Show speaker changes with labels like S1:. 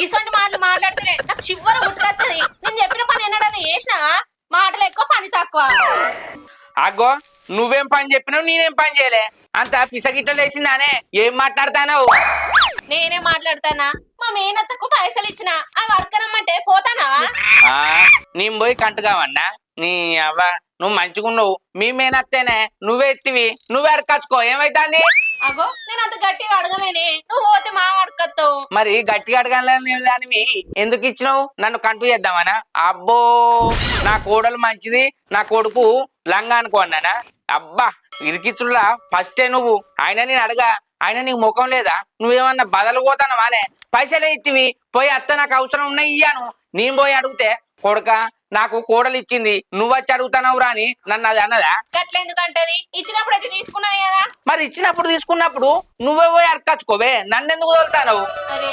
S1: గిసంటి మాటలు మాట్లాడితేనే నాకు చివర గుర్తుకొస్తుంది. నేను చెప్పిన పని ఎన్నడని చేసినా మాటలు ఎక్కువ పని తక్కువ.
S2: అగ్గో నువ్వేం పని చెప్పినావు నేనేం పని చేయలే అంత పిసగిట్టలు వేసిందానే ఏం మాట్లాడతానవు
S1: నేనే మాట్లాడతానా? మా మేనత్తకు పైసలు ఇచ్చిన అవి అడకనమ్మంటే పోతానా?
S2: ఆ నేను పోయి కంటగావన్నా నీ అవ్వ నువ్వు మంచిగున్నావు మీ మేనత్తేనే నువ్వే ఎత్తివి నువ్వే అడకచ్చుకో ఏమైతాంది
S1: అగో నేను అంత గట్టిగా అడగలేనే, నువ్వు పోతే మా అడకత్తావు.
S2: మరి గట్టిగా అడగాలని దానివి ఎందుకు ఇచ్చినావు నన్ను కంటు చేద్దామనా అబ్బో నా కోడలు మంచిది నా కొడుకు లంగా అనుకోన్నానా అబ్బా ఇరికిచ్చులా ఫస్టే నువ్వు ఆయన నేను అడగా ఆయన నీకు ముఖం లేదా నువ్వేమన్నా బదలు పోతానవానే పైసలే ఇత్తివి పోయి అత్త నాకు అవసరం ఉన్నాయి ఇయ్యాను నేను పోయి అడిగితే కొడుక నాకు కోడలు ఇచ్చింది నువ్వు వచ్చి అడుగుతానవు రాని నన్ను అది అన్నదా
S1: గట్ల ఎందుకంటది? ఇచ్చినప్పుడు అయితే తీసుకున్నాను కదా.
S2: మరి ఇచ్చినప్పుడు తీసుకున్నప్పుడు నువ్వే పోయి అడకచ్చుకోవే నన్ను ఎందుకు తోలుతానవు
S1: అరే